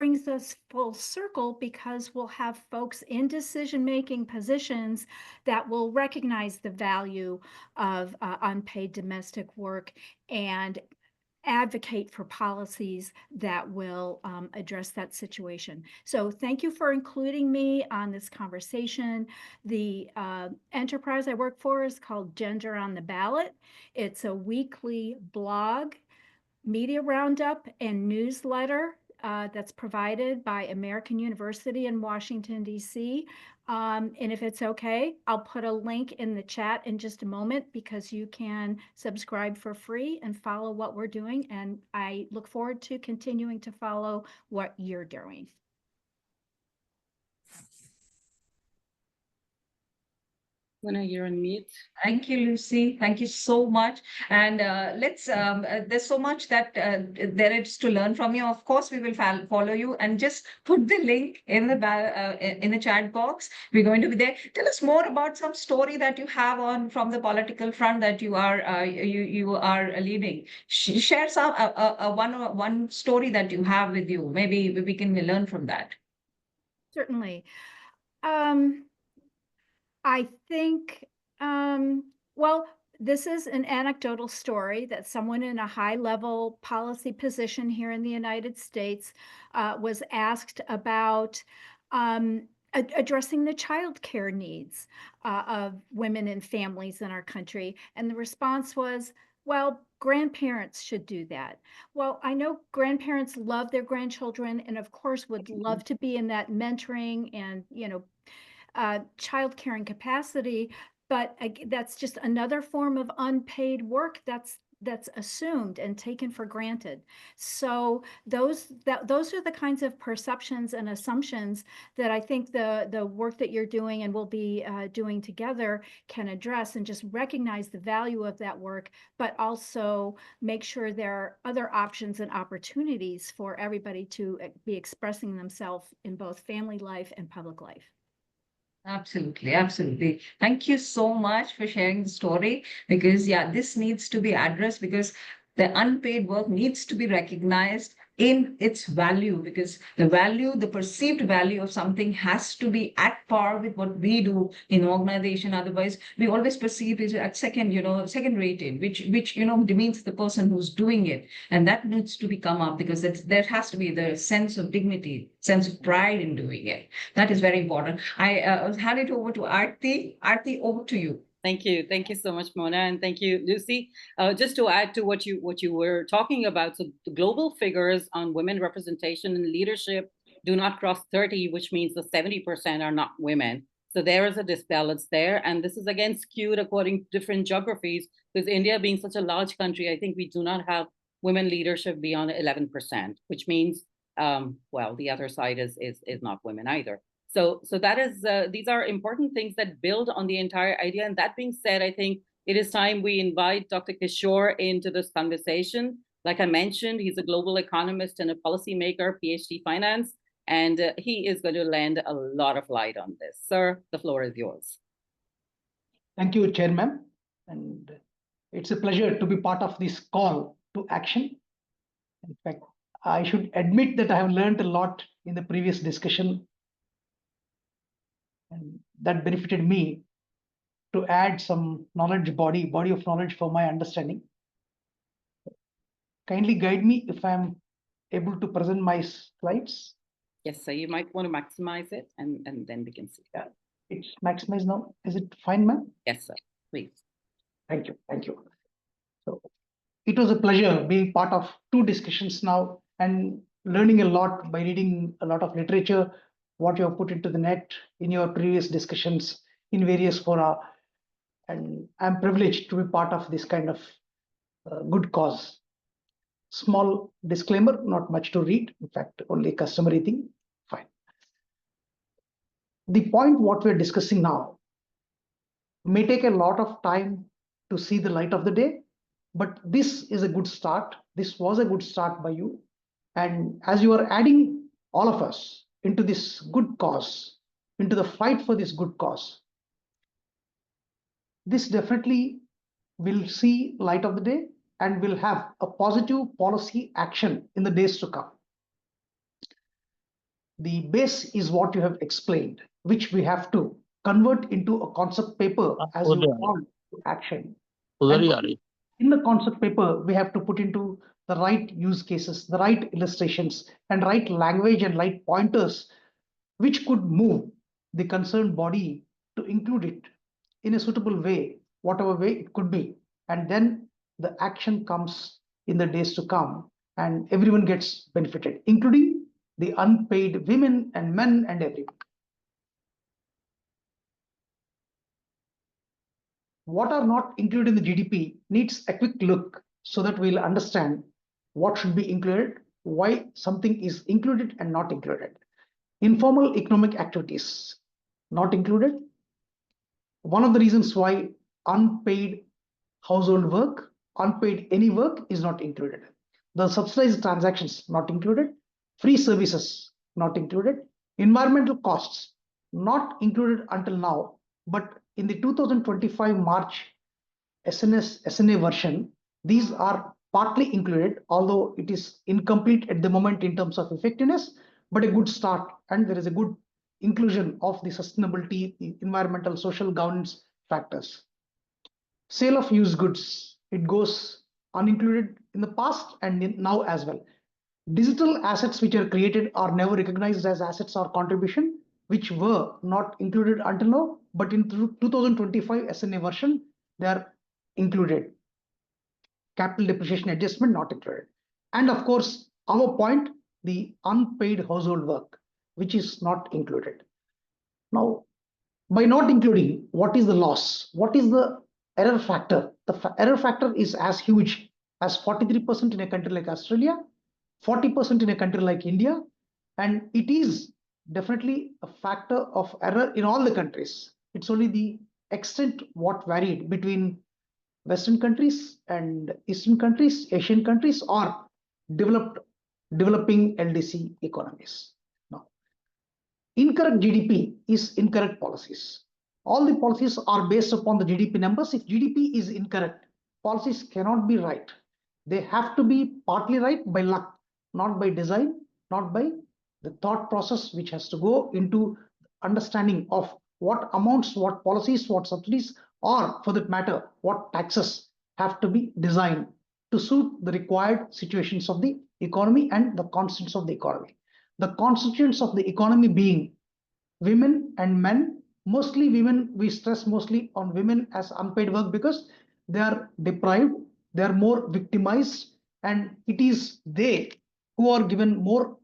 brings us full circle because we'll have folks in decision-making positions that will recognize the value of unpaid domestic work and advocate for policies that will address that situation. So thank you for including me on this conversation. The enterprise I work for is called Gender on the Ballot. It's a weekly blog, media roundup, and newsletter that's provided by American University in Washington, D.C. And if it's okay, I'll put a link in the chat in just a moment because you can subscribe for free and follow what we're doing. And I look forward to continuing to follow what you're doing. You're on mute. Thank you, Lucy. Thank you so much. And there's so much that there is to learn from you. Of course, we will follow you and just put the link in the chat box. We're going to be there. Tell us more about some story that you have on from the political front that you are leading. Share some one story that you have with you. Maybe we can learn from that. Certainly. I think, well, this is an anecdotal story that someone in a high-level policy position here in the United States was asked about addressing the child care needs of women and families in our country. And the response was, well, grandparents should do that. Well, I know grandparents love their grandchildren and of course would love to be in that mentoring and, child caring capacity, but that's just another form of unpaid work that's assumed and taken for granted. So those are the kinds of perceptions and assumptions that I think the work that you're doing and will be doing together can address, and just recognize the value of that work, but also make sure there are other options and opportunities for everybody to be expressing themselves in both family life and public life. Absolutely, absolutely. Thank you so much for sharing the story because, yeah, this needs to be addressed because the unpaid work needs to be recognized in its value because the perceived value of something has to be at par with what we do in organization. Otherwise, we always perceive it at second rated, which demeans the person who's doing it. And that needs to be come up because there has to be the sense of dignity, sense of pride in doing it. That is very important. I hand it over to Aarti. Aarti, over to you. Thank you. Thank you so much, Mona. And thank you, Lucy. Just to add to what you were talking about, so the global figures on women representation and leadership do not cross 30, which means the 70% are not women. So there is a disbalance there. And this is again skewed according to different geographies, because India being such a large country, I think we do not have women leadership beyond 11%, which means, well, the other side is not women either. So that is, these are important things that build on the entire idea. And that being said, I think it is time we invite Dr. Kishore into this conversation. Like I mentioned, he's a global economist and a policymaker, PhD finance, and he is going to lend a lot of light on this. Sir, the floor is yours. Thank you, Chairman. And it's a pleasure to be part of this call to action. In fact, I should admit that I have learned a lot in the previous discussion, and that benefited me to add some body of knowledge for my understanding. Kindly guide me if I'm able to present my slides. Yes, sir. You might want to maximize it and then we can see. Yeah, it's maximized now. Is it fine, ma'am? Yes, sir. Please. Thank you. Thank you. So it was a pleasure being part of two discussions now and learning a lot by reading a lot of literature, what you have put into the net in your previous discussions in various fora. And I'm privileged to be part of this kind of good cause. Small disclaimer, not much to read. In fact, only customary thing. Fine. The point what we're discussing now may take a lot of time to see the light of the day, but this is a good start. This was a good start by you. And as you are adding all of us into this good cause, into the fight for this good cause, this definitely will see light of the day and will have a positive policy action in the days to come. the base is what you have explained, which we have to convert into a concept paper as you want to action. And in the concept paper, we have to put into the right use cases, the right illustrations, and right language and right pointers, which could move the concerned body to include it in a suitable way, whatever way it could be. And then the action comes in the days to come, and everyone gets benefited, including the unpaid women and men and everyone. What are not included in the GDP needs a quick look so that we'll understand what should be included, why something is included and not included. Informal economic activities not included. One of the reasons why unpaid household work, unpaid any work is not included. The subsidized transactions not included. Free services not included. Environmental costs not included until now, but in the 2025 March SNA version, these are partly included, although it is incomplete at the moment in terms of effectiveness, but a good start, and there is a good inclusion of the sustainability, the environmental, social governance factors. Sale of used goods, it goes unincluded in the past and now as well. Digital assets which are created are never recognized as assets or contribution, which were not included until now, but in 2025 SNA version, they are included. Capital depreciation adjustment not included. And of course, our point, the unpaid household work, which is not included. Now, by not including, what is the loss? What is the error factor? The error factor is as huge as 43% in a country like Australia, 40% in a country like India, and it is definitely a factor of error in all the countries. It's only the extent what varied between Western countries and Eastern countries, Asian countries, or developing LDC economies. Now, incorrect GDP is incorrect policies. All the policies are based upon the GDP numbers. If GDP is incorrect, policies cannot be right. They have to be partly right by luck, not by design, not by the thought process, which has to go into understanding of what amounts, what policies, what subsidies, or for that matter, what taxes have to be designed to suit the required situations of the economy and the constants of the economy. The constituents of the economy being women and men, mostly women, we stress mostly on women as unpaid work because they are deprived, they are more victimized, and it is they who are given more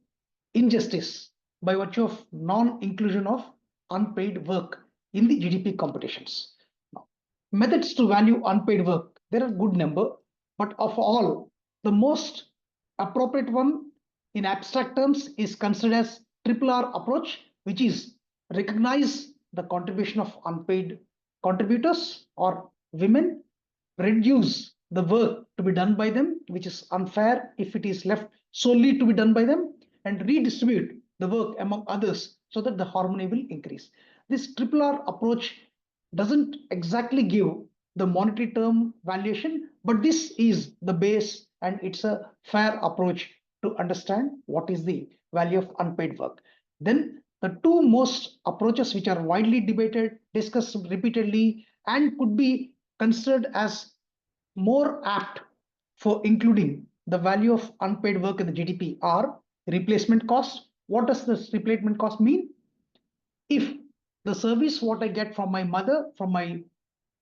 injustice by virtue of non-inclusion of unpaid work in the GDP competitions. Now, methods to value unpaid work, there are a good number, but of all, the most appropriate one in abstract terms is considered as triple R approach, which is recognize the contribution of unpaid contributors or women, reduce the work to be done by them, which is unfair if it is left solely to be done by them, and redistribute the work among others so that the harmony will increase. This triple R approach doesn't exactly give the monetary term valuation, but this is the base and it's a fair approach to understand what is the value of unpaid work. Then the two most approaches which are widely debated, discussed repeatedly, and could be considered as more apt for including the value of unpaid work in the GDP are replacement cost. What does this replacement cost mean? If the service what I get from my mother, from my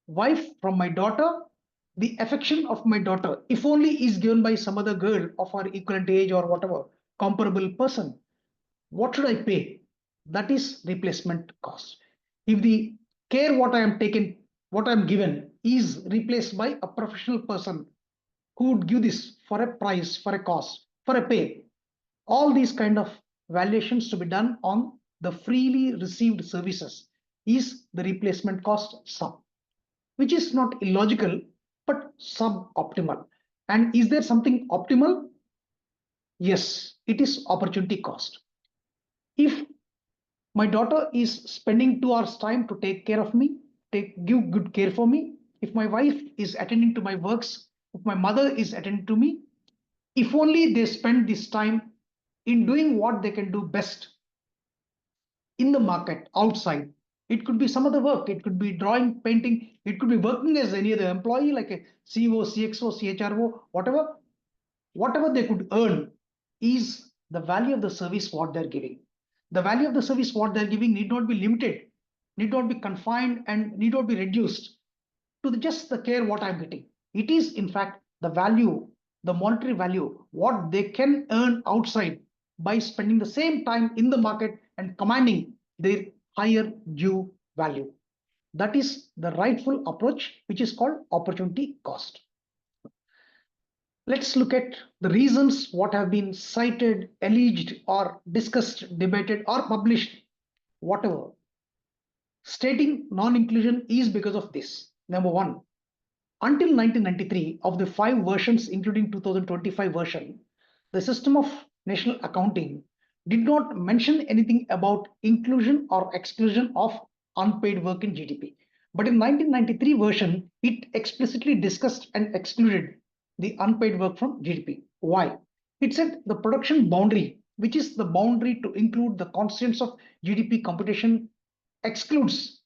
wife, from my daughter, the affection of my daughter, if only is given by some other girl of her equivalent age or whatever, comparable person, what should I pay? That is replacement cost. If the care what I am taken, what I am given is replaced by a professional person who would give this for a price, for a cost, for a pay, all these kind of valuations to be done on the freely received services is the replacement cost sum, which is not illogical, but suboptimal. And is there something optimal? Yes, it is opportunity cost. If my daughter is spending 2 hours time to take care of me, give good care for me, if my wife is attending to my works, if my mother is attending to me, if only they spend this time in doing what they can do best, in the market outside. It could be some other work. It could be drawing, painting. It could be working as any other employee, like a CEO, CXO, CHRO, whatever. Whatever they could earn is the value of the service what they're giving. The value of the service what they're giving need not be limited, need not be confined, and need not be reduced to just the care what I'm getting. It is in fact the value, the monetary value, what they can earn outside by spending the same time in the market and commanding their higher due value. That is the rightful approach, which is called opportunity cost. Let's look at the reasons what have been cited, alleged, or discussed, debated, or published, whatever. Stating non-inclusion is because of this. Number one, until 1993, of the 5 versions, including 2025 version, the system of national accounting did not mention anything about inclusion or exclusion of unpaid work in GDP. But in 1993 version, it explicitly discussed and excluded the unpaid work from GDP. Why? It said the production boundary, which is the boundary to include the constraints of GDP computation, excludes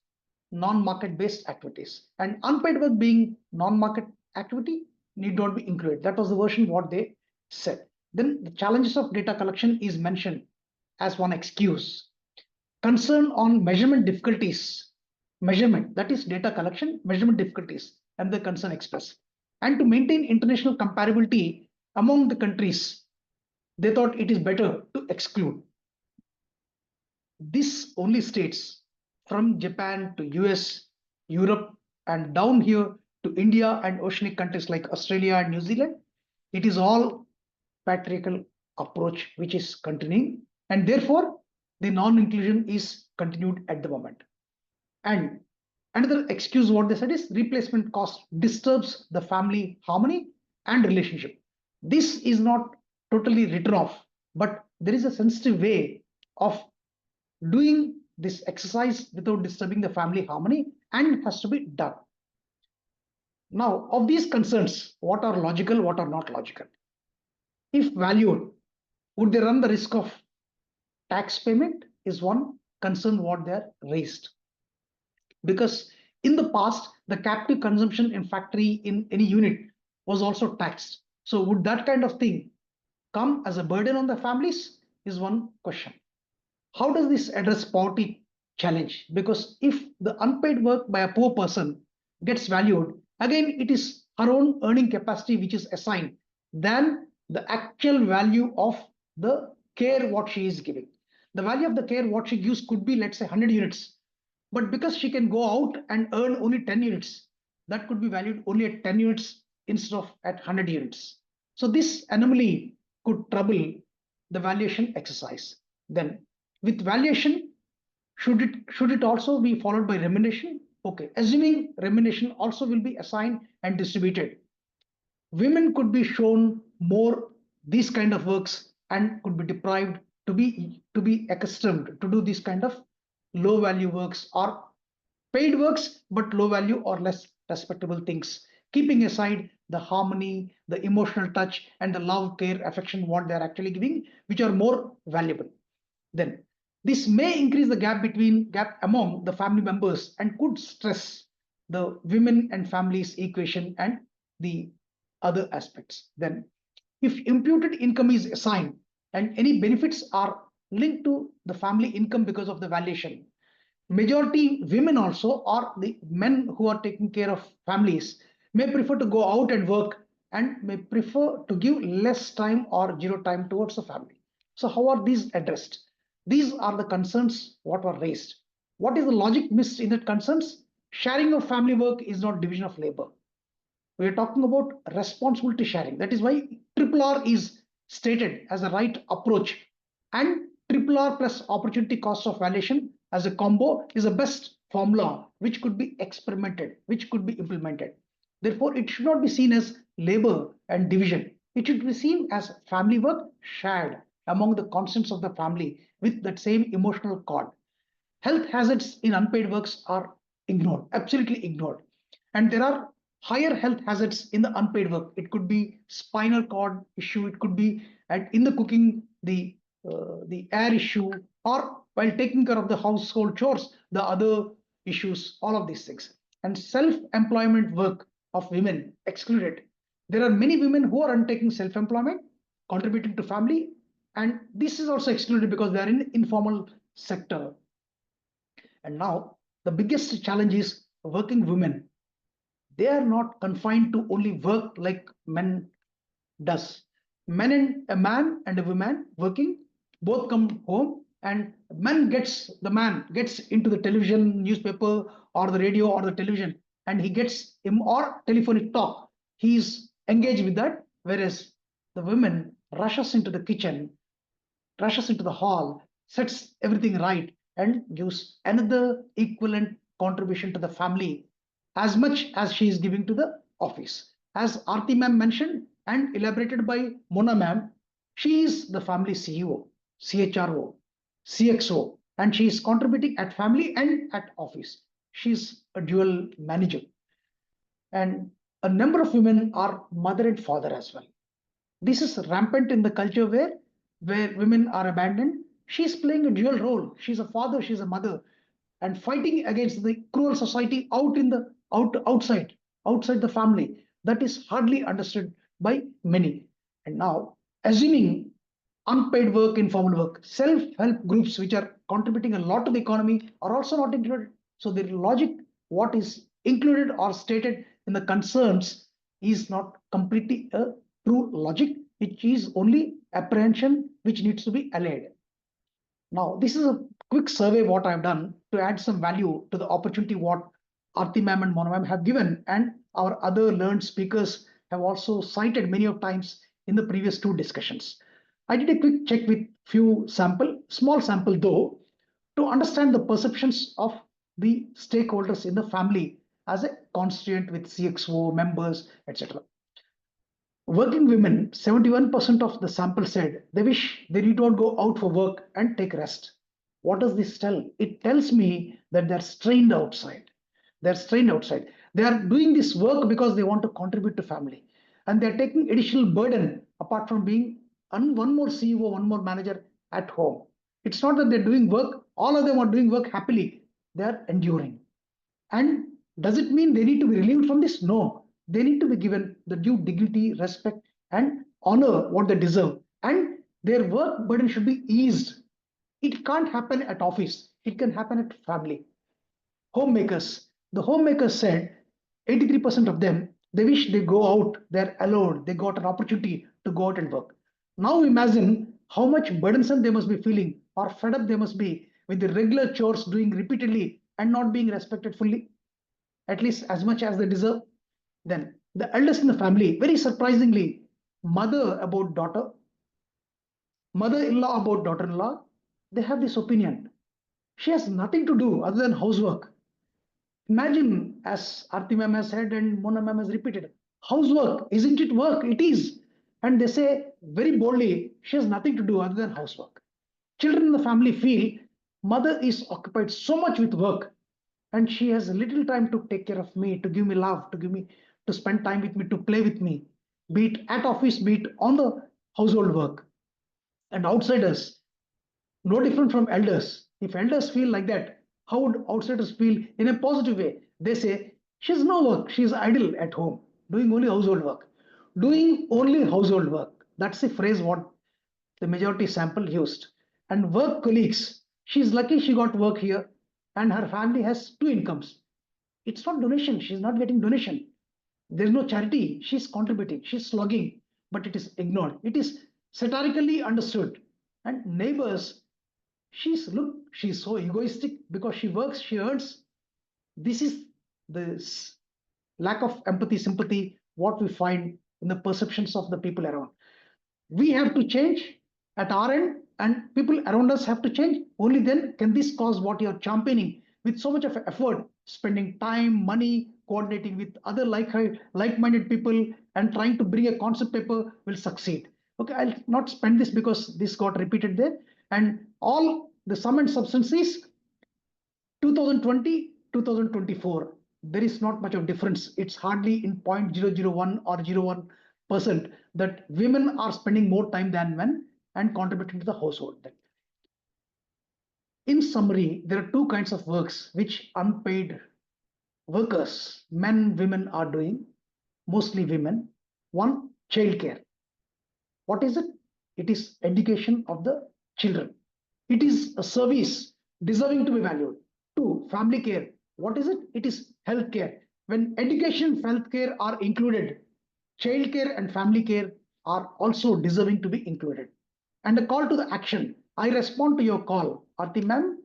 non-market based activities, and unpaid work being non-market activity need not be included. That was the version what they said. Then the challenges of data collection is mentioned as one excuse. Concern on measurement difficulties, measurement, that is data collection, measurement difficulties, and the concern expressed. And to maintain international comparability among the countries, they thought it is better to exclude. This only states from Japan to US, Europe, and down here to India and oceanic countries like Australia and New Zealand, it is all patriarchal approach which is continuing, and therefore the non-inclusion is continued at the moment. And another excuse what they said is replacement cost disturbs the family harmony and relationship. This is not totally written off, but there is a sensitive way of doing this exercise without disturbing the family harmony, and has to be done. Now, of these concerns, what are logical, what are not logical? If valued, would they run the risk of tax payment? Is one concern what they are raised. Because in the past, the captive consumption in factory in any unit was also taxed. So would that kind of thing come as a burden on the families is one question. How does this address poverty challenge? Because if the unpaid work by a poor person gets valued, again, it is her own earning capacity which is assigned than the actual value of the care what she is giving. The value of the care what she gives could be, let's say, 100 units. But because she can go out and earn only 10 units, that could be valued only at 10 units instead of at 100 units. So this anomaly could trouble the valuation exercise. Then with valuation, should it also be followed by remuneration? Okay, assuming remuneration also will be assigned and distributed, women could be shown more these kind of works and could be deprived to be accustomed to do these kind of low value works or paid works, but low value or less respectable things, keeping aside the harmony, the emotional touch, and the love, care, affection what they're actually giving, which are more valuable. Then this may increase the gap among the family members and could stress the women and families equation and the other aspects. Then if imputed income is assigned and any benefits are linked to the family income because of the valuation, majority women also, or the men who are taking care of families, may prefer to go out and work and may prefer to give less time or zero time towards the family. So how are these addressed? These are the concerns what were raised. What is the logic missed in that concerns? Sharing of family work is not division of labor. We are talking about responsibility sharing. That is why triple R is stated as a right approach, and triple R plus opportunity cost of valuation as a combo is the best formula which could be experimented, which could be implemented. Therefore, it should not be seen as labor and division. It should be seen as family work shared among the constants of the family with that same emotional cord. Health hazards in unpaid works are ignored, absolutely ignored. And there are higher health hazards in the unpaid work. It could be spinal cord issue, it could be in the cooking, the air issue, or while taking care of the household chores, the other issues, all of these things. And self-employment work of women excluded. There are many women who are undertaking self-employment, contributing to family, and this is also excluded because they are in informal sector. And now the biggest challenge is working women. They are not confined to only work like men does. A man and a woman working both come home, and the man gets into the television, newspaper, or the radio or the television, and he gets him or telephonic talk. He's engaged with that, whereas the woman rushes into the kitchen, rushes into the hall, sets everything right, and gives another equivalent contribution to the family as much as she is giving to the office. As Aarti ma'am mentioned and elaborated by Mona ma'am, she is the family CEO, CHRO, CXO, and she is contributing at family and at office. She is a dual manager. And a number of women are mother and father as well. This is rampant in the culture where women are abandoned. She's playing a dual role. She's a father, she's a mother, and fighting against the cruel society outside the family. That is hardly understood by many. And now, assuming unpaid work, informal work, self-help groups which are contributing a lot to the economy are also not included. So the logic, what is included or stated in the concerns is not completely a true logic. It is only apprehension which needs to be allayed. Now, this is a quick survey what I've done to add some value to the opportunity what Aarti ma'am and Mona ma'am have given, and our other learned speakers have also cited many of times in the previous two discussions. I did a quick check with few small sample though, to understand the perceptions of the stakeholders in the family as a constituent with CXO, members, etc. Working women, 71% of the sample said they wish they need not go out for work and take rest. What does this tell? It tells me that they're strained outside. They're strained outside. They are doing this work because they want to contribute to family. And they're taking additional burden apart from being one more CEO, one more manager at home. It's not that they're doing work, all of them are doing work happily. They're enduring. And does it mean they need to be relieved from this? No, they need to be given the due dignity, respect, and honor what they deserve. And their work burden should be eased. It can't happen at office, it can happen at family. Homemakers. The homemakers said 83% of them, they wish they go out, they're allowed, they got an opportunity to go out and work. Now imagine how much burdensome they must be feeling or fed up they must be with the regular chores doing repeatedly and not being respected fully, at least as much as they deserve. Then the eldest in the family, very surprisingly, mother about daughter, mother-in-law about daughter-in-law, they have this opinion. She has nothing to do other than housework. Imagine, as Aarti ma'am has said and Mona ma'am has repeated, housework, isn't it work? It is. And they say very boldly, she has nothing to do other than housework. Children in the family feel mother is occupied so much with work and she has little time to take care of me, to give me love, to spend time with me, to play with me, be it at office, be it on the household work. And outsiders, no different from elders. If elders feel like that, how would outsiders feel in a positive way? They say, she's no work, she's idle at home, doing only household work. Doing only household work. That's the phrase what the majority sample used. And work colleagues, she's lucky she got work here and her family has two incomes. It's not donation, she's not getting donation. There's no charity, she's contributing, she's slogging, but it is ignored. It is satirically understood. And neighbors, she's so egoistic because she works, she earns. This is the lack of empathy, sympathy, what we find in the perceptions of the people around. We have to change at our end, and people around us have to change. Only then can this cause what you're championing with so much of effort, spending time, money, coordinating with other like-minded people, and trying to bring a concept paper will succeed. Okay, I'll not spend this because this got repeated there. And all the sum and substance is 2020, 2024. There is not much of difference. It's hardly in 0.001 or 0.01% that women are spending more time than men and contributing to the household. in summary, there are two kinds of works which unpaid workers, men, women are doing, mostly women. One, childcare. What is it? It is education of the children. It is a service deserving to be valued. Two, family care. What is it? It is healthcare. When education, healthcare are included, childcare and family care are also deserving to be included. And a call to the action. I respond to your call, Arti ma'am.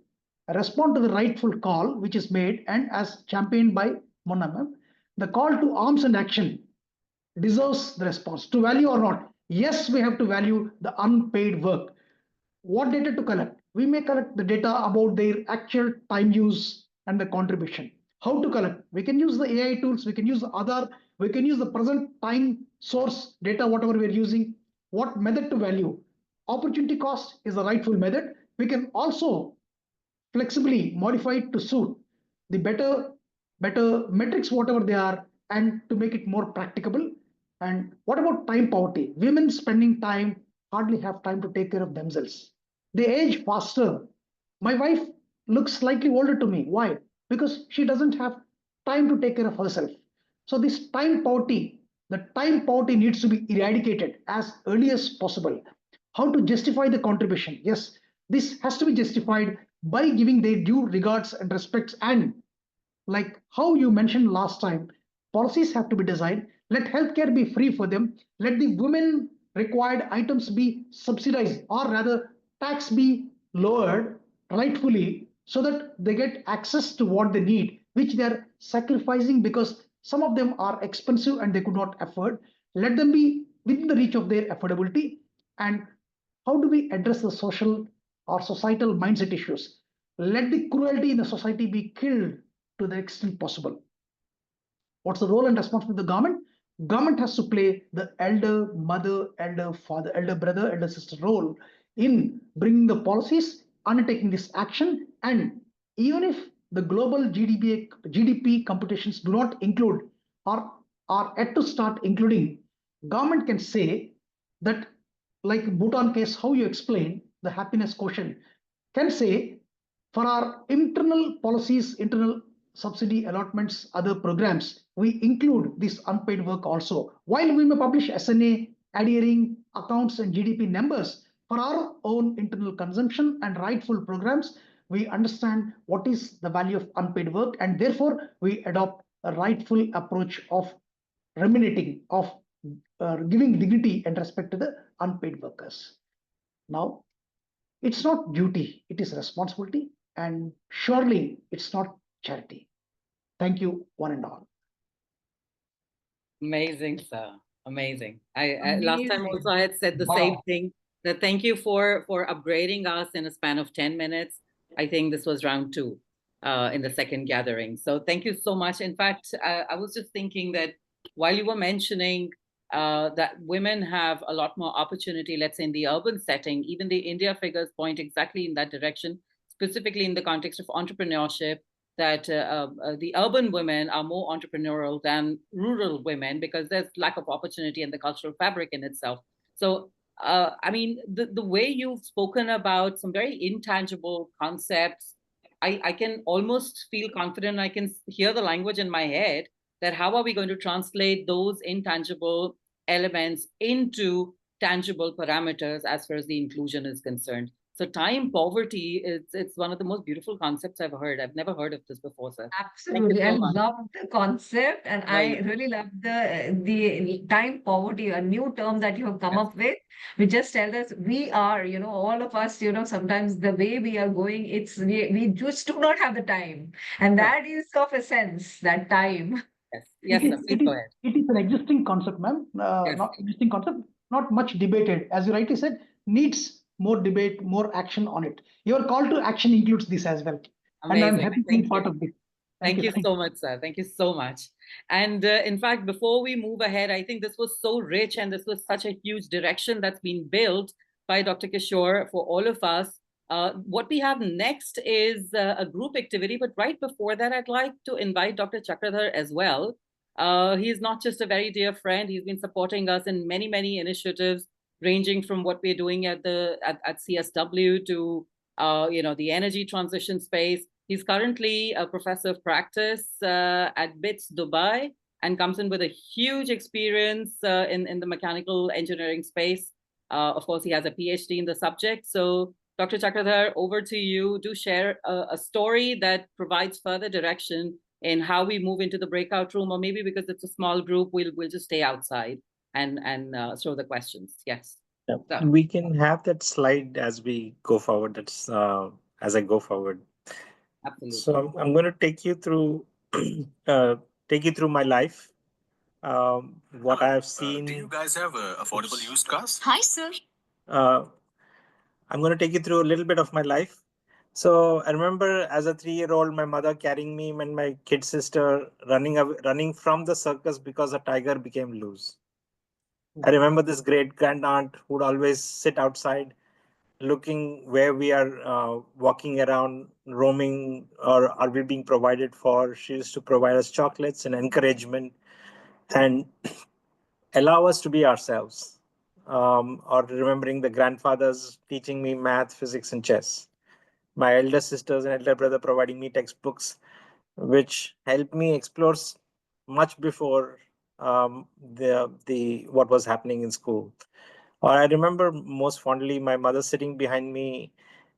I respond to the rightful call which is made and as championed by Mona ma'am. The call to arms and action deserves the response. To value or not? Yes, we have to value the unpaid work. What data to collect? We may collect the data about their actual time use and the contribution. How to collect? We can use the AI tools, we can use the other, we can use the present time source data, whatever we're using. What method to value? Opportunity cost is the rightful method. We can also flexibly modify it to suit the better metrics, whatever they are, and to make it more practicable. And what about time poverty? Women spending time hardly have time to take care of themselves. They age faster. My wife looks slightly older to me. Why? Because she doesn't have time to take care of herself. So this time poverty needs to be eradicated as early as possible. How to justify the contribution? Yes, this has to be justified by giving their due regards and respects, and like how you mentioned last time, policies have to be designed. Let healthcare be free for them. Let the women required items be subsidized, or rather, tax be lowered rightfully so that they get access to what they need, which they're sacrificing because some of them are expensive and they could not afford. Let them be within the reach of their affordability. And how do we address the social or societal mindset issues? Let the cruelty in the society be killed to the extent possible. What's the role and responsibility of the government? Government has to play the elder mother, elder father, elder brother, elder sister role in bringing the policies, undertaking this action, and even if the global GDP computations do not include or are yet to start including, government can say that, like Bhutan case, how you explain the happiness quotient, can say for our internal policies, internal subsidy allotments, other programs, we include this unpaid work also. While we may publish SNA, adhering accounts and GDP numbers for our own internal consumption and rightful programs, we understand what is the value of unpaid work, and therefore we adopt a rightful approach of remunerating, of giving dignity and respect to the unpaid workers. Now, it's not duty, it is responsibility, and surely it's not charity. Thank you, one and all. Amazing, sir. Amazing. I last time also Amazing. I had said the same thing, that thank you for upgrading us in a span of 10 minutes. I think this was round 2 in the second gathering. So thank you so much. In fact, I was just thinking that while you were mentioning that women have a lot more opportunity, let's say in the urban setting, even the India figures point exactly in that direction, specifically in the context of entrepreneurship, that the urban women are more entrepreneurial than rural women because there's lack of opportunity in the cultural fabric in itself. So, I mean, the way you've spoken about some very intangible concepts, I can almost feel confident. I can hear the language in my head that how are we going to translate those intangible elements into tangible parameters as far as the inclusion is concerned. So time poverty, it's one of the most beautiful concepts I've heard. I've never heard of this before, sir. Thank you Absolutely. I so much. love the concept, and Very I nice. really love the time poverty, a new term that you have come Yes. up with. We just tell us we are, all of us, sometimes the way we are going, we just do not have the time. And Right. that is of essence, that time. Yes. Yes, sir. Please go ahead. It is an existing concept, ma'am. Yes. Not existing concept, not much debated. As you rightly said, needs more debate, more action on it. Your call to action includes this as well. And I'm Amazing. happy to be Thank part you. of this. Thank Thank you. you so much, sir. Thank you so much. And in fact, before we move ahead, I think this was so rich and this was such a huge direction that's been built by Dr. Kishore for all of us. What we have next is a group activity, but right before that, I'd like to invite Dr. Chakradhar as well. He is not just a very dear friend, he's been supporting us in many, many initiatives, ranging from what we're doing at CSW to the energy transition space. He's currently a professor of practice at BITS Dubai, and comes in with a huge experience in the mechanical engineering space. Of course, he has a PhD in the subject. So, Dr. Chakradhar, over to you. Do share a story that provides further direction in how we move into the breakout room, or maybe because it's a small group, we'll just stay outside and throw the questions. Yes. Yeah. So. We can have that slide as we go forward. That's as I go forward. Absolutely. So I'm going to take you through my life. What I have seen. Do you guys have affordable used cars? Hi, sir. I'm going to take you through a little bit of my life. So I remember as a 3-year-old, my mother carrying me and my kid sister running from the circus because a tiger became loose. I remember this great grand aunt who would always sit outside looking where we are walking around, roaming, or are we being provided for. She used to provide us chocolates and encouragement and allow us to be ourselves. Or remembering the grandfathers teaching me math, physics, and chess. My elder sisters and elder brother providing me textbooks, which helped me explore much before the what was happening in school. Or I remember most fondly my mother sitting behind me.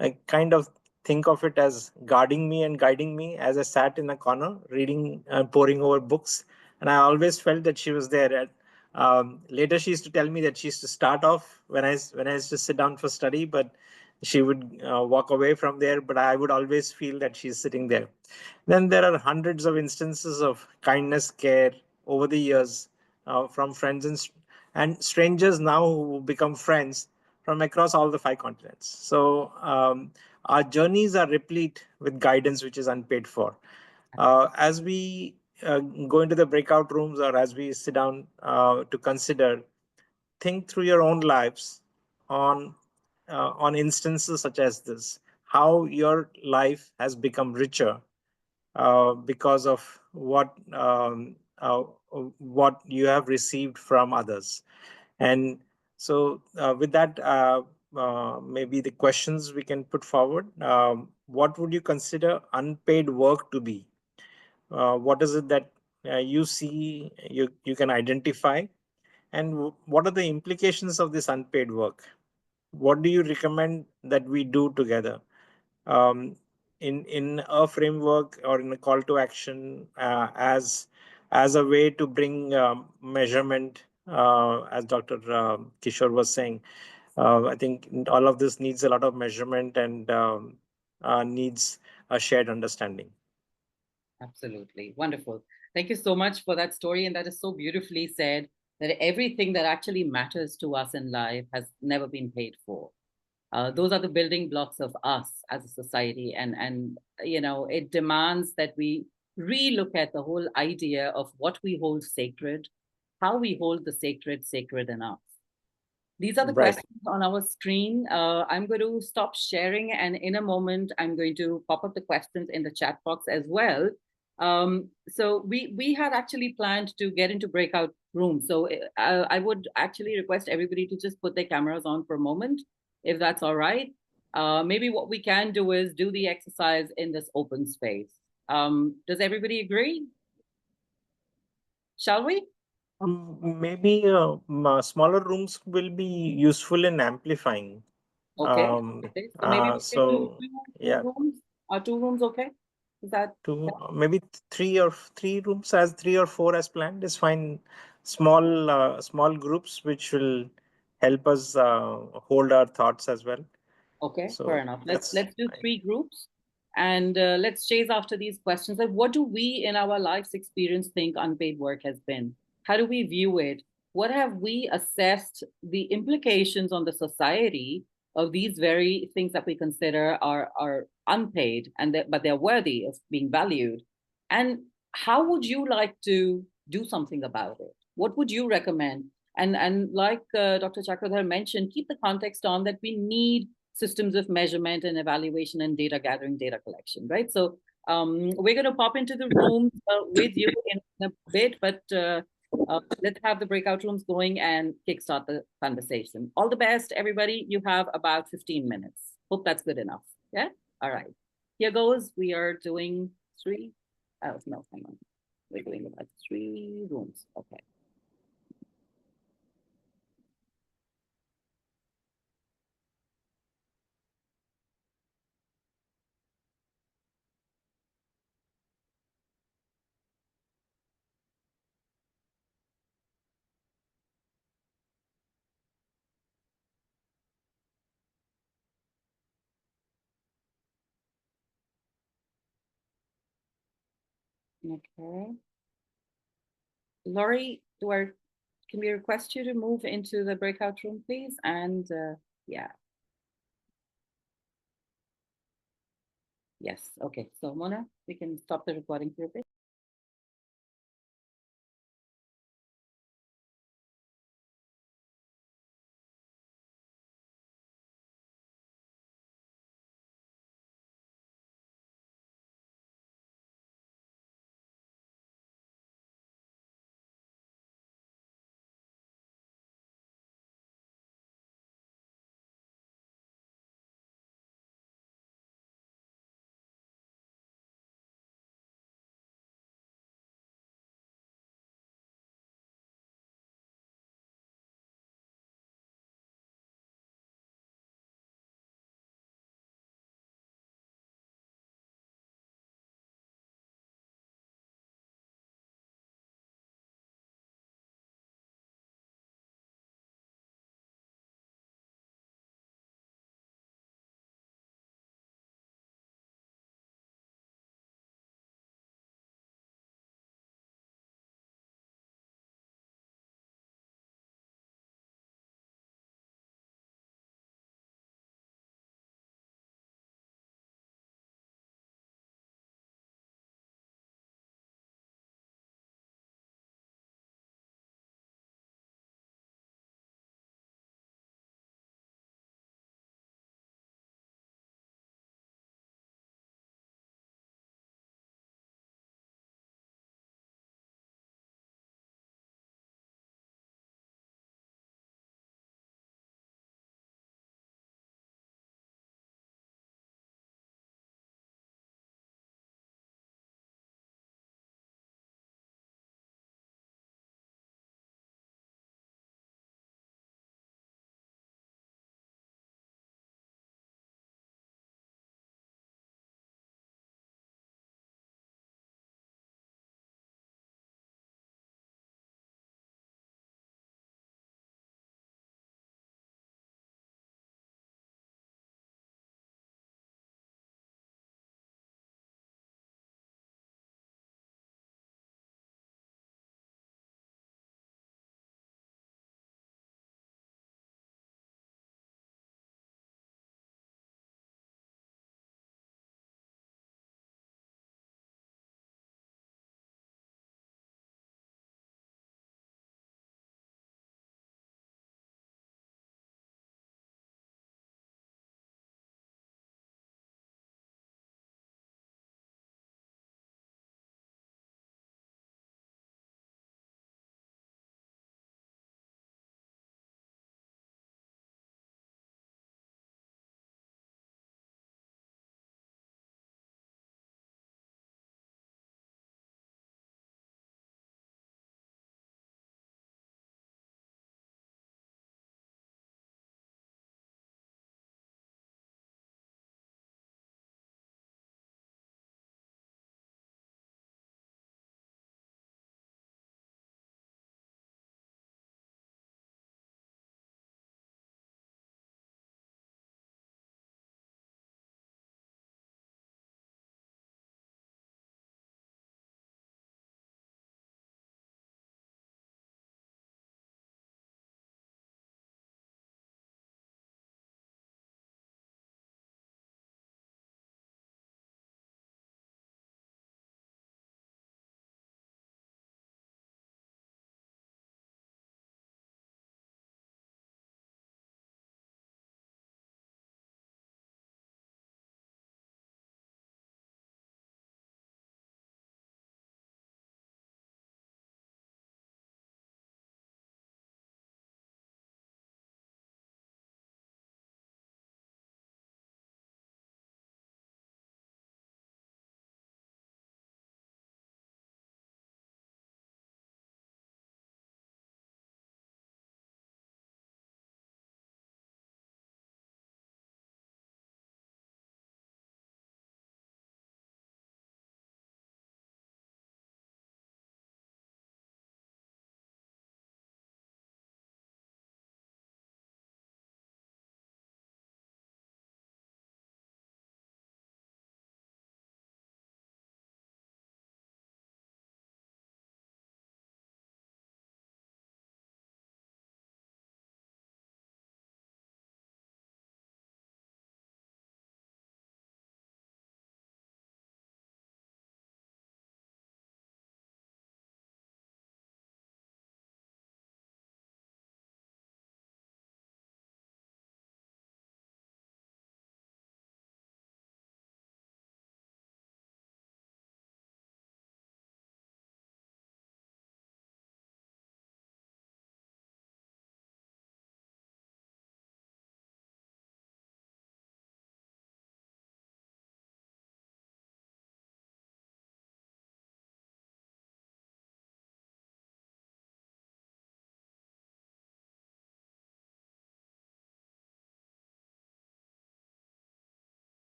I kind of think of it as guarding me and guiding me as I sat in a corner reading and poring over books. And I always felt that she was there. And later, she used to tell me that she used to start off when I used to sit down for study, but she would walk away from there. But I would always feel that she's sitting there. Then there are hundreds of instances of kindness, care over the years from friends and strangers now who become friends from across all the 5 continents. So our journeys are replete with guidance which is unpaid for. As we go into the breakout rooms or as we sit down to consider, think through your own lives on instances such as this, how your life has become richer because of what you have received from others. And so with that, maybe the questions we can put forward. What would you consider unpaid work to be? What is it that you see, you can identify? And what are the implications of this unpaid work? What do you recommend that we do together? In a framework or in a call to action as a way to bring measurement, as Dr. Kishore was saying. I think all of this needs a lot of measurement and needs a shared understanding. Absolutely. Wonderful. Thank you so much for that story. And that is so beautifully said, that everything that actually matters to us in life has never been paid for. Those are the building blocks of us as a society. And it demands that we relook at the whole idea of what we hold sacred, how we hold the sacred enough. These are the Right. questions on our screen. I'm going to stop sharing, and in a moment, I'm going to pop up the questions in the chat box as well. So we had actually planned to get into breakout rooms. So I would actually request everybody to just put their cameras on for a moment, if that's all right. Maybe what we can do is do the exercise in this open space. Does everybody agree? Shall we? Maybe smaller rooms will be useful in amplifying. Okay. Okay. So maybe we say two yeah, rooms. Are 2 rooms okay? Is that maybe 3 rooms, as 3 or 4 as planned is fine. Small groups which will help us hold our thoughts as well. okay? So Fair enough. Let's that's do 3 groups, and let's chase after these questions. Like, what do we in our life's experience think unpaid work has been? How do we view it? What have we assessed the implications on the society of these very things that we consider are unpaid, and but they're worthy of being valued? And how would you like to do something about it? What would you recommend? And like Dr. Chakradhar mentioned, keep the context on that we need systems of measurement and evaluation and data gathering, data collection, right? So we're going to pop into the room with you in a bit, but let's have the breakout rooms going and kickstart the conversation. All the best, everybody. You have about 15 minutes. Hope that's good enough. Yeah. All right. Here goes. We are doing 3. Oh no, hang on. We're doing about 3 rooms. Okay. Okay. Laurie, can we request you to move into the breakout room, please? And yeah. Yes. Okay. So Mona, we can stop the recording for a bit.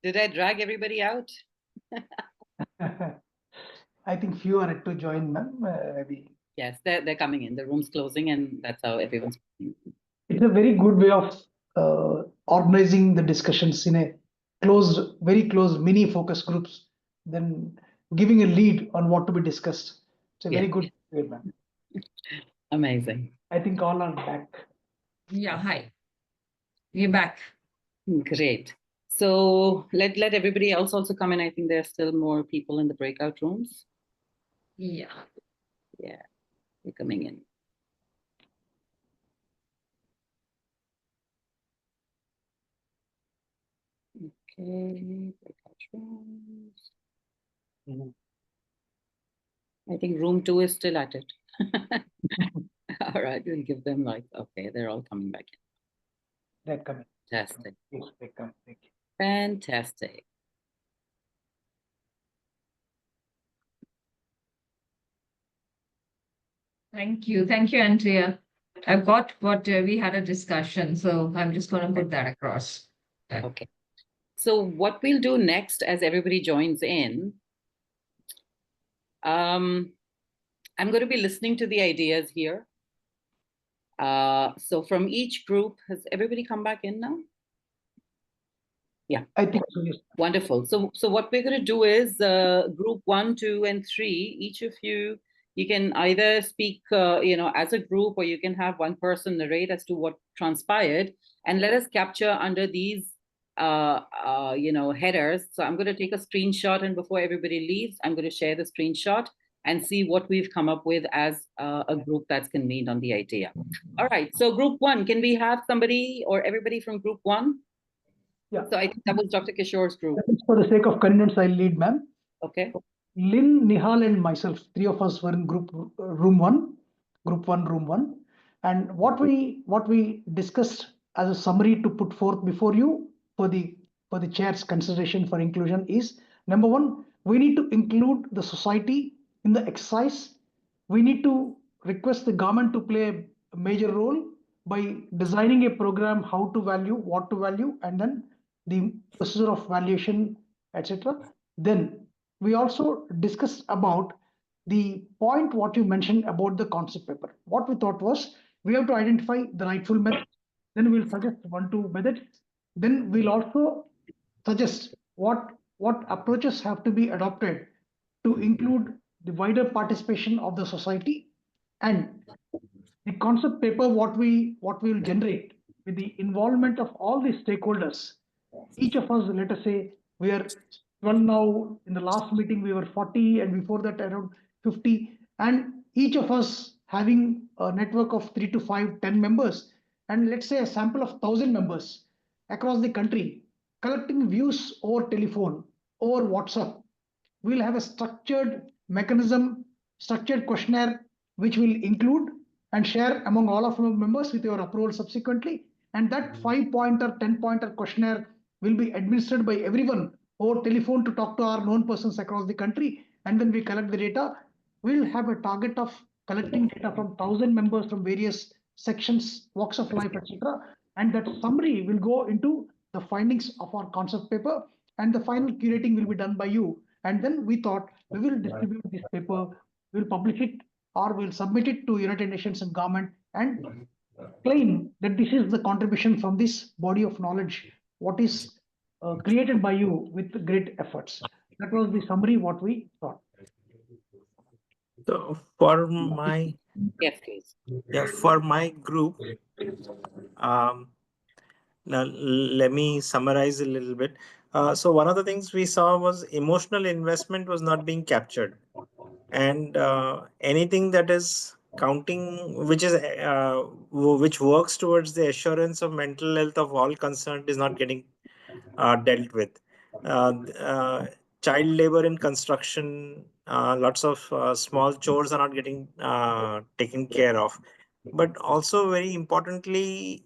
Did I drag everybody out? I think few are yet to join, ma'am. Maybe. Yes, they're coming in. The room's closing, and that's how everyone's. It's a very good way of organizing the discussions in a closed, very closed mini focus groups, then giving a lead on what to be discussed. It's a very Yeah. good way, ma'am. Amazing. I think all are back. Yeah, hi. We're back. Great. So let everybody else also come in. I think there's still more people in the breakout rooms. Yeah. Yeah, they're coming in. Okay, breakout rooms. Mhm. I think room 2 is still at it. All right, we'll give them like, okay, they're all coming back in. They're coming. Fantastic. Yes, they come. Thank you. Fantastic. Thank you. Thank you, Andrea. I've got what we had a discussion, so I'm just going to put that across. Okay. So what we'll do next as everybody joins in, I'm going to be listening to the ideas here. So from each group, has everybody come back in now? Yeah. I think so, yes. Wonderful. So what we're going to do is group 1, 2, and 3. Each of you can either speak, as a group, or you can have one person narrate as to what transpired, and let us capture under these, headers. So I'm going to take a screenshot, and before everybody leaves, I'm going to share the screenshot and see what we've come up with as a group that's convened on the idea. All right. So group 1, can we have somebody or everybody from group 1? Yeah. So I think that was Dr. Kishore's group. For the sake of convenience, I'll lead, ma'am. Okay. Lynn, Nihal, and myself, three of us were in room 1, room 1. And what we discussed as a summary to put forth before you for the chair's consideration for inclusion is, number 1, we need to include the society in the exercise. We need to request the government to play a major role by designing a program, how to value, what to value, and then the procedure of valuation, etc. Then we also discussed about the point what you mentioned about the concept paper. What we thought was we have to identify the rightful method. Then we'll suggest 1, 2 methods. Then we'll also suggest what approaches have to be adopted to include the wider participation of the society, and the concept paper what we will generate with the involvement of all the stakeholders. Each of us, let us say we are 12 now, in the last meeting we were 40, and before that around 50, and each of us having a network of 3 to 5, 10 members, and let's say a sample of 1,000 members across the country, collecting views over telephone, over WhatsApp. We'll have a structured mechanism, structured questionnaire, which will include and share among all of our members with your approval subsequently. And that 5-pointer, 10-pointer questionnaire will be administered by everyone over telephone to talk to our known persons across the country. And then we collect the data. We'll have a target of collecting data from 1,000 members from various sections, walks of life, etc. And that summary will go into the findings of our concept paper, and the final curating will be done by you. And then we thought we will distribute this paper, we'll publish it, or we'll submit it to United Nations and government and claim that this is the contribution from this body of knowledge, what is created by you with great efforts. That was the summary what we thought. So for my Yes, please. for my group, now let me summarize a little bit. So one of the things we saw was emotional investment was not being captured, and anything that is counting, which works towards the assurance of mental health of all concerned, is not getting dealt with. Child labor in construction, lots of small chores are not getting taken care of. But also very importantly,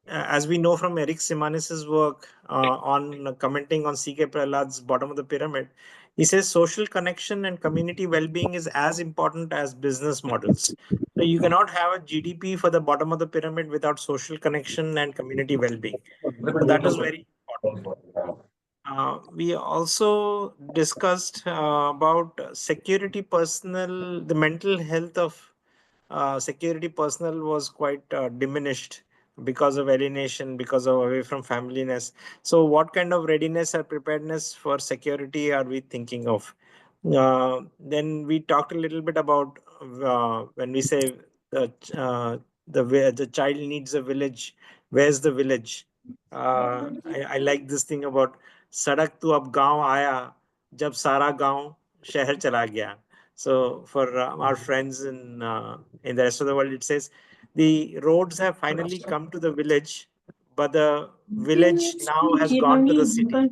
as we know from Eric Simanis's work on commenting on C.K. Prahlad's Bottom of the Pyramid, he says social connection and community well-being is as important as business models. So you cannot have a GDP for the bottom of the pyramid without social connection and community well-being. So that is very important. We also discussed about security personnel, the mental health of security personnel was quite diminished because of alienation, because of away from familyness. So, what kind of readiness or preparedness for security are we thinking of? Then we talked a little bit about when we say the child needs a village. Where's the village? I like this thing about सड़क तो अब गांव आया जब सारा गांव शहर चला गया. So for our friends in the rest of the world, it says the roads have finally come to the village, but the village now has gone to the city. Go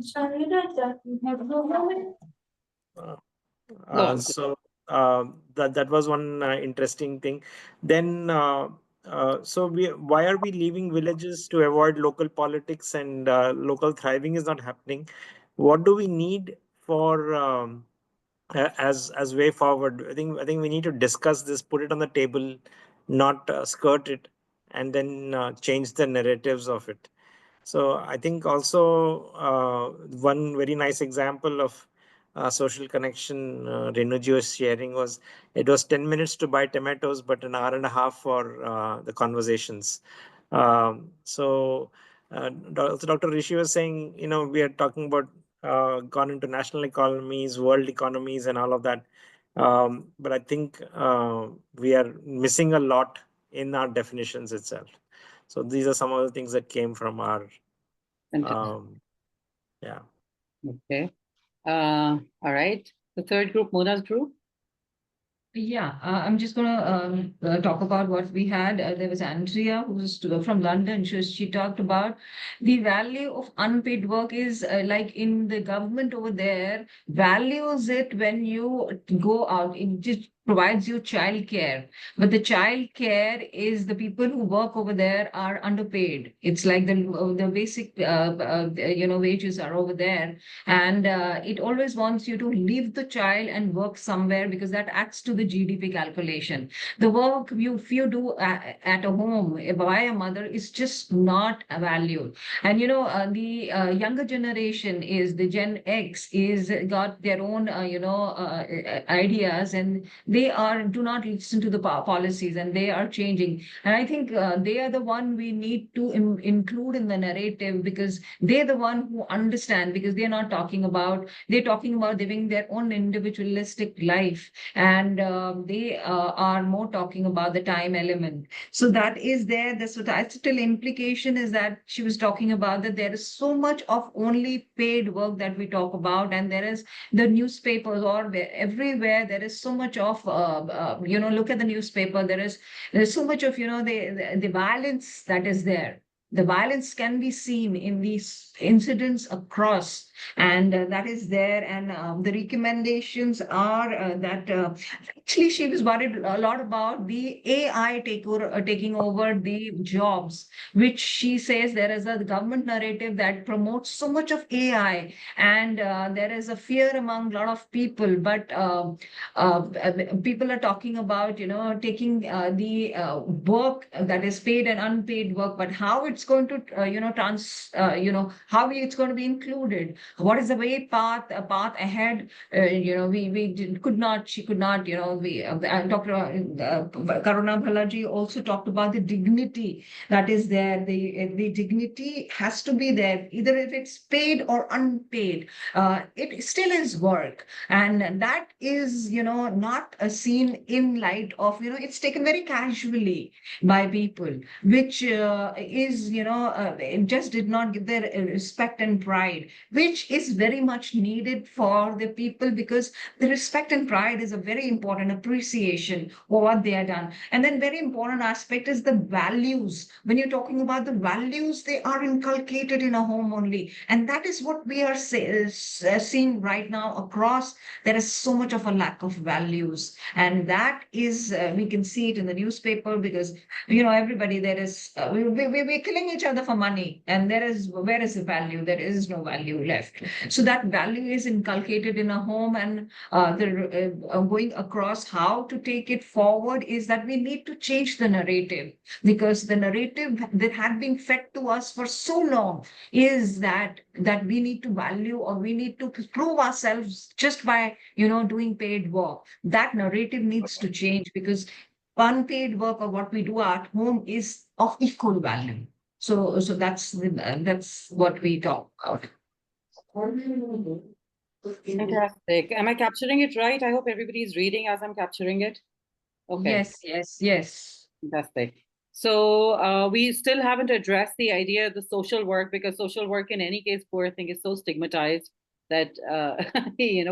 So that was one interesting thing. Then so why are we leaving villages to avoid local politics and local thriving is not happening? What do we need for as way forward? I think we need to discuss this, put it on the table, not skirt it, and then change the narratives of it. So I think also one very nice example of social connection Renuji was sharing was it was 10 minutes to buy tomatoes, but an hour and a half for the conversations. So also Dr. Rishi was saying, we are talking about gone into national economies, world economies, and all of that. But I think we are missing a lot in our definitions itself. So these are some of the things that came from our yeah. Okay. All right. The third group, Mona's group. Yeah, I'm just gonna talk about what we had. There was Andrea, who's from London. She talked about the value of unpaid work is like in the government over there values it when you go out. It just provides you childcare, but the childcare is the people who work over there are underpaid. It's like the basic wages are over there, and it always wants you to leave the child and work somewhere because that adds to the GDP calculation. The work if you do at a home by a mother is just not valued. And the younger generation is the Gen X is got their own ideas, and they do not listen to the policies, and they are changing. And I think they are the one we need to include in the narrative, because they're the one who understand, because they're talking about living their own individualistic life, and they are more talking about the time element. So that is there. The societal implication is that she was talking about that there is so much of only paid work that we talk about, and there is the newspapers or everywhere there is so much of look at the newspaper, there's so much of the violence that is there. The violence can be seen in these incidents across, and that is there. And the recommendations are that actually she was worried a lot about the AI taking over the jobs, which she says there is a government narrative that promotes so much of AI, and there is a fear among a lot of people. But people are talking about taking the work that is paid and unpaid work, but how it's going to how it's going to be included, what is the way path ahead. She could not Dr. Karuna Bhalaji also talked about the dignity that is there. The dignity has to be there, either if it's paid or unpaid. It still is work, and that is not seen in light of it's taken very casually by people, which is it just did not give their respect and pride, which is very much needed for the people, because the respect and pride is a very important appreciation for what they have done. And then very important aspect is the values. When you're talking about the values, they are inculcated in a home only, and that is what we are seeing right now across. There is so much of a lack of values, and that is we can see it in the newspaper, because everybody there is we killing each other for money. And where is the value? There is no value left. So that value is inculcated in a home, and going across how to take it forward is that we need to change the narrative, because the narrative that had been fed to us for so long is that we need to value, or we need to prove ourselves just by doing paid work. That narrative needs to change, because unpaid work, or what we do at home, is of equal value. So that's what we talk about. Fantastic. Am I capturing it right? I hope everybody is reading as I'm capturing it. Okay. Yes. Fantastic. So we still haven't addressed the idea of the social work, because social work in any case, poor thing, is so stigmatized that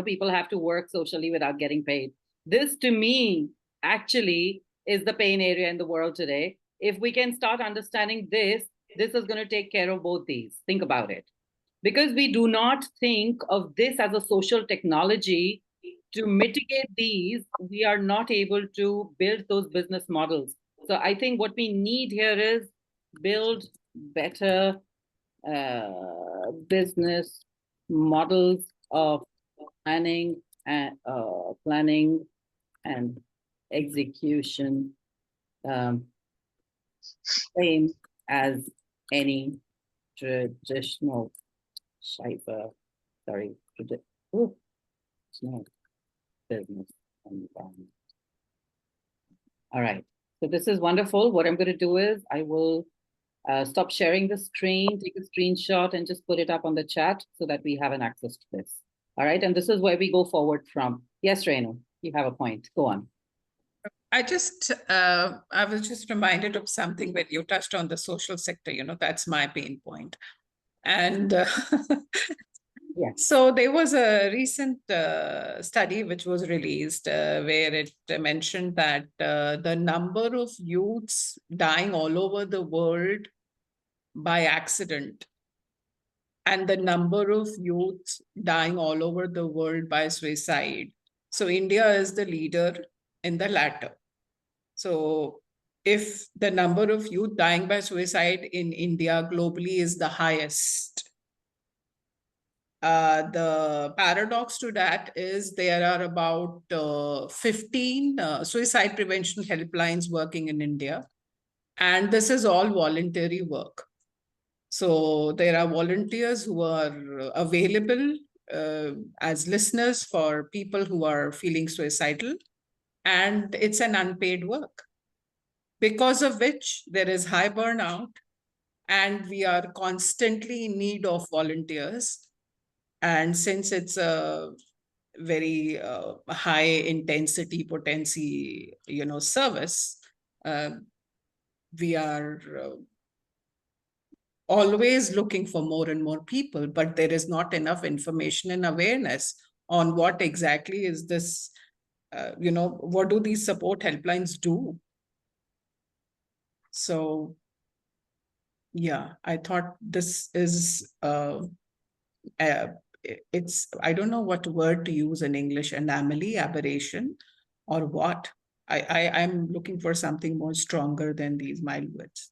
people have to work socially without getting paid. This, to me, actually is the pain area in the world today. If we can start understanding this is going to take care of both these. Think about it. Because we do not think of this as a social technology to mitigate these, we are not able to build those business models. So I think what we need here is build better business models of planning and execution, same as any traditional traditional business environment. All right. So this is wonderful. What I'm going to do is I will stop sharing the screen, take a screenshot, and just put it up on the chat so that we have an access to this. All right. And this is where we go forward from. Yes, Renu, you have a point. Go on. I was just reminded of something when you touched on the social sector, that's my pain point. And Yes. so there was a recent study which was released where it mentioned that the number of youths dying all over the world by accident and the number of youths dying all over the world by suicide. So India is the leader in the latter. So if the number of youth dying by suicide in India globally is the highest, the paradox to that is there are about 15 suicide prevention helplines working in India, and this is all voluntary work. So there are volunteers who are available as listeners for people who are feeling suicidal, and it's an unpaid work, because of which there is high burnout, and we are constantly in need of volunteers. And since it's a very high intensity potency, service, we are always looking for more and more people, but there is not enough information and awareness on what exactly is this, what do these support helplines do? So, yeah, I thought this is it's, I don't know what word to use in English, anomaly, aberration, or what. I'm looking for something more stronger than these mild words.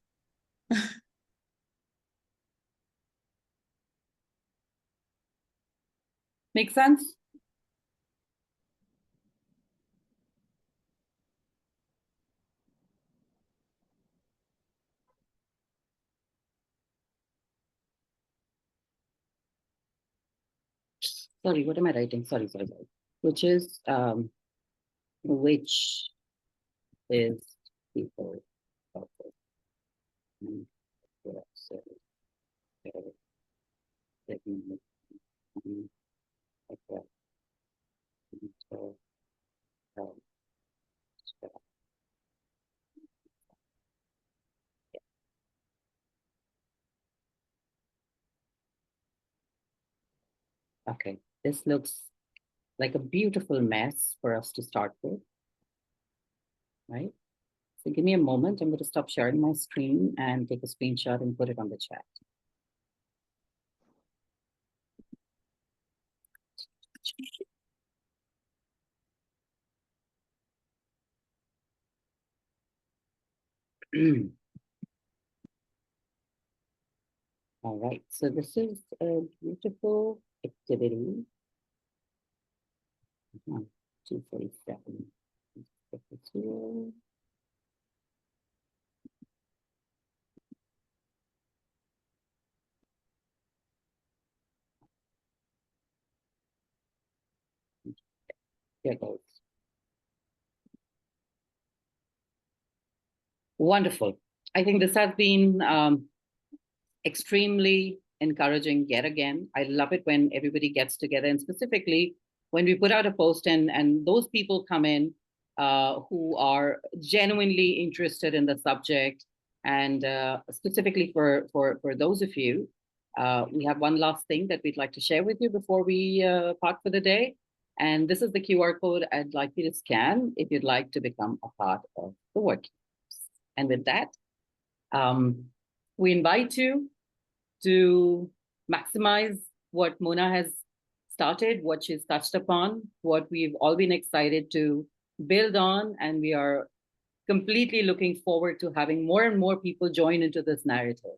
Make sense? Sorry, what am I writing? Sorry. Which is people. Okay, this looks like a beautiful mess for us to start with, right? So give me a moment. I'm going to stop sharing my screen and take a screenshot and put it on the chat. All right, so this is a beautiful activity. 247. Let's put this here. Here goes. Wonderful. I think this has been extremely encouraging yet again. I love it when everybody gets together, and specifically when we put out a post and those people come in who are genuinely interested in the subject. And specifically for those of you, we have one last thing that we'd like to share with you before we part for the day. And this is the QR code I'd like you to scan if you'd like to become a part of the work. And with that, we invite you to maximize what Mona has started, what she's touched upon, what we've all been excited to build on, and we are completely looking forward to having more and more people join into this narrative.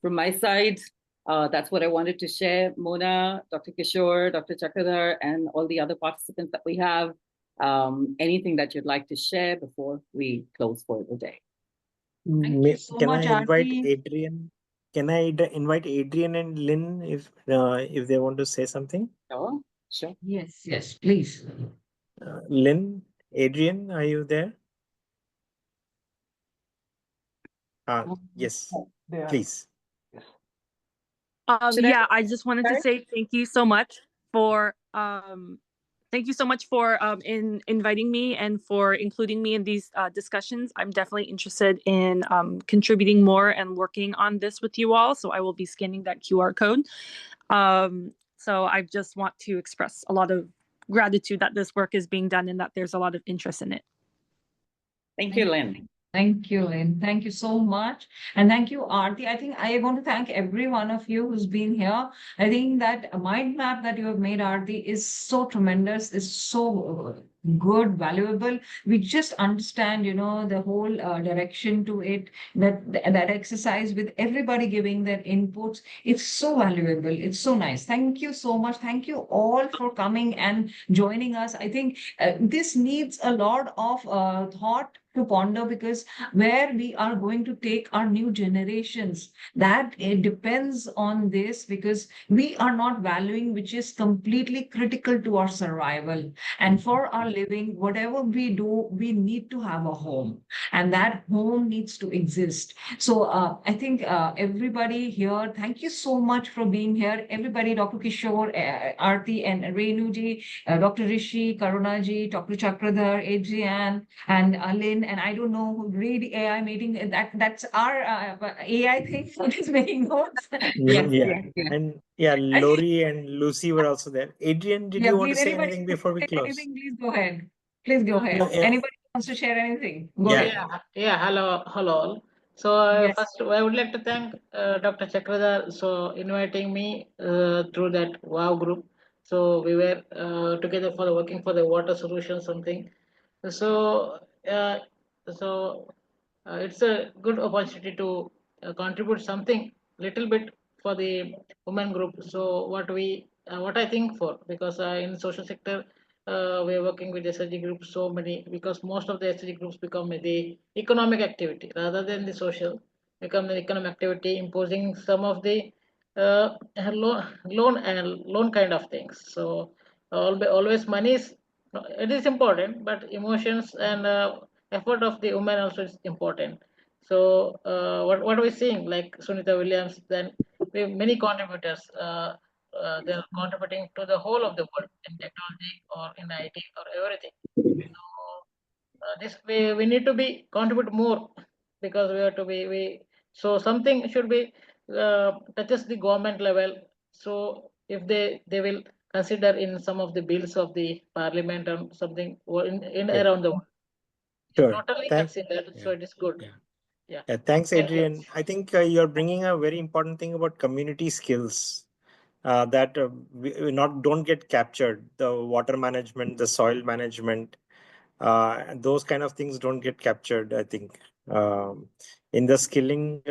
From my side, that's what I wanted to share. Mona, Dr. Kishore, Dr. Chakradhar, and all the other participants that we have, anything that you'd like to share before we close for the day? Thank you so Can much, I invite Aarti. Adrian? Can I invite Adrian and Lynn if they want to say something? Sure, sure. Yes, yes, please. Lynn, Adrian, are you there? Yes, They are. please. Yes. Should I- Yeah, I just wanted to say thank you so much for inviting me and for including me in these discussions. I'm definitely interested in contributing more and working on this with you all. So I will be scanning that QR code. So I just want to express a lot of gratitude that this work is being done and that there's a lot of interest in it. Thank you, Lynn. Thank you, Lynn. Thank you so much. And thank you, Aarti. I think I want to thank every one of you who's been here. I think that mind map that you have made, Aarti, is so tremendous, is so good, valuable. We just understand, the whole direction to it, that exercise with everybody giving their inputs. It's so valuable. It's so nice. Thank you so much. Thank you all for coming and joining us. I think this needs a lot of thought to ponder, because where we are going to take our new generations, that it depends on this, because we are not valuing, which is completely critical to our survival. And for our living, whatever we do, we need to have a home, and that home needs to exist. So I think everybody here, thank you so much for being here. Everybody, Dr. Kishore, Aarti and Renuji, Dr. Rishi, Karunaji, Dr. Chakradhar, Adrian, and Lynn, and I don't know who read AI meeting. That's our AI thing that is making notes. Yeah. And Lori and Lucy were also there. Adrian, did you want to say anybody anything before we close? anything, please go ahead. Please go ahead. No, Anybody wants to share anything? Go Yeah. ahead. Hello all. So Yes. first, I would like to thank Dr. Chakradhar so inviting me through that WOW group. So we were together for the working for the water solution something. So it's a good opportunity to contribute something little bit for the women group. So what I think for, because in social sector we are working with SHG groups so many, because most of the SHG groups become the economic activity rather than the social, become the economic activity, imposing some of the loan kind of things. So always money is, it is important, but emotions and effort of the woman also is important. So what are we seeing, like Sunita Williams, then we have many contributors, they're contributing to the whole of the world in technology or in IT or everything. So this we need to be contribute more, because we have to be so something should be touches the government level. So if they will consider in some of the bills of the parliament and something, or in Sure. around the world, Sure. totally Thank- considered. So it is good. Yeah. Yeah. Yeah, thanks, Thank you. Adrian. I think you're bringing a very important thing about community skills that we don't get captured. The water management, the soil management, those kind of things don't get captured, I think, in the skilling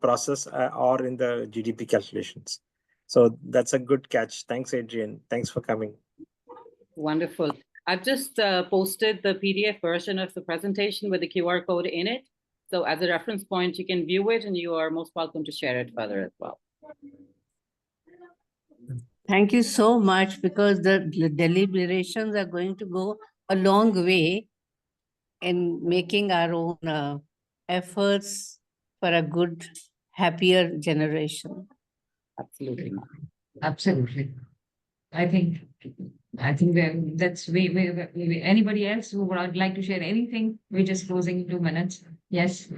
process or in the GDP calculations. So that's a good catch. Thanks, Adrian. Thanks for coming. Wonderful. I've just posted the PDF version of the presentation with the QR code in it. So as a reference point, you can view it, and you are most welcome to share it further as well. Thank you so much, because the deliberations are going to go a long way in making our own efforts for a good, happier generation. Absolutely. Absolutely. I think that's anybody else who would like to share anything? We're just closing in 2 minutes. Yes.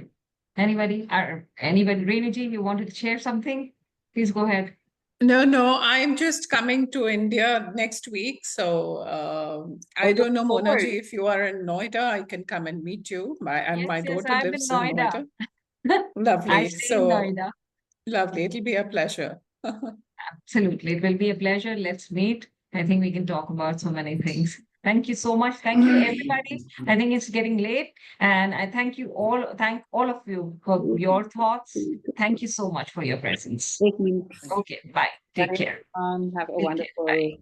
Anybody? Renuji, you wanted to share something? Please go ahead. No, I'm just coming to India next week. So I don't know, Monaji, if you are in Noida, I can come and meet you. My daughter I'm lives in in Noida. Noida. Lovely. I stay in Noida. Lovely. It'll be a pleasure. Absolutely. It will be a pleasure. Let's meet. I think we can talk about so many things. Thank you so much. Thank you, everybody. I think it's getting late. And I thank all of you for your thoughts. Thank you so much for your presence. Okay, bye. Take care. Have a Take care. wonderful Bye.